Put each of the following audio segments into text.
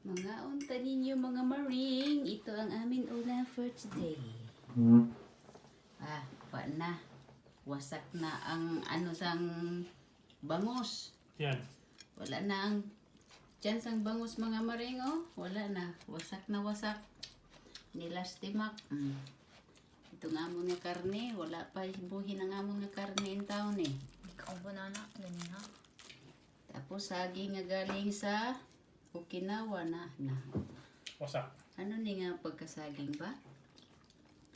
Mga unta ninyo mga maring, ito ang amin ulam for today. Pa na. Wasak na ang ano sang bangus. Yan. Wala na ang chance ang bangus mga maring oh. Wala na. Wasak na wasak. Nilastimak. Ito nga amon nga karne. Wala pa buhin ang amon nga karne in town eh. Ikaw banana, ganyan ha. Tapos saging nga galing sa Okinawa na. Wasak. Ano ni nga pagkasaging ba?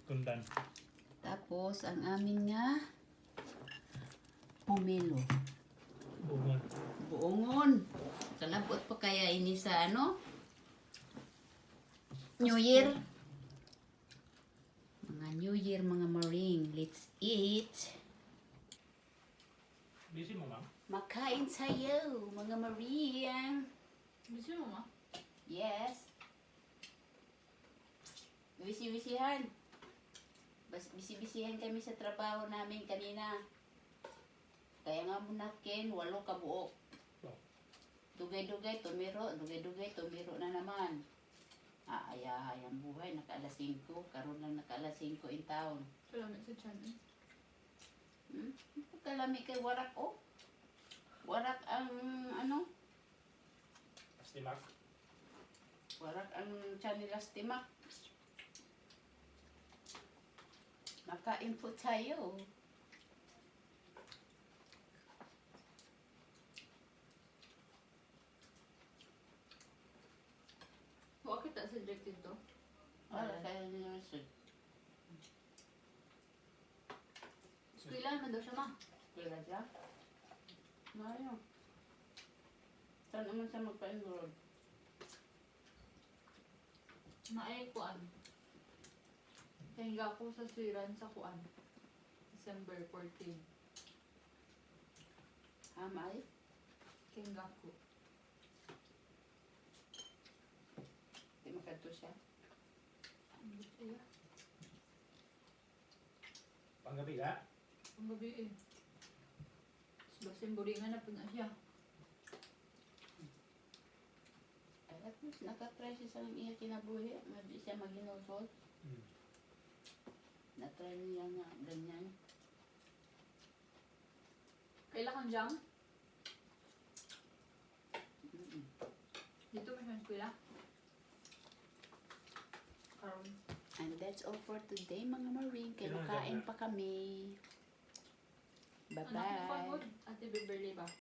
Tundan. Tapos ang amin nga pomelo. Bungon. Buongon. Kalabot pa kaya ini sa ano? New Year. Mga New Year mga maring. Let's eat. Busy mo, ma'am? Makain tayo mga maring. Gusto mo ma? Yes. Bisi-bisihan. Bisi-bisihan kami sa trabaho namin kanina. Kaya nga munakin, 8 kabuok. Oh. Dugay-dugay, tumiro na naman. Ayang buhay, naka-alas 5. Karoon lang naka-alas 5 in town. Salamat sa channel. Kalami kay Warak oh. Warak ang ano? Pastimak. Warak ang chanilas timak. Maka-input tayo. Bakit ta subjected to? Wala kaya nyo sir. Eskwela man daw siya ma. Kaya siya? Mayo. Saan naman siya magpa-enroll? Naay kuan. Kaya ko sa Swiran sa kuan. December 14. Hamay? Kaya ko. Di makato siya. Ano siya? Panggabi ka? Ang gabi eh. Basin buringan na po na siya. Ay, at least nakatry siya sa iya kinabuhi. Madi siya mag-inosol. Natry niya nga ganyan. Kailan kang jam? Mm-mm. Dito may sa eskwela? Karon. And that's all for today mga maring. Kaya Kailan makain ganda? pa kami. Anak mo Bye-bye. pagod. Ate Beverly ba?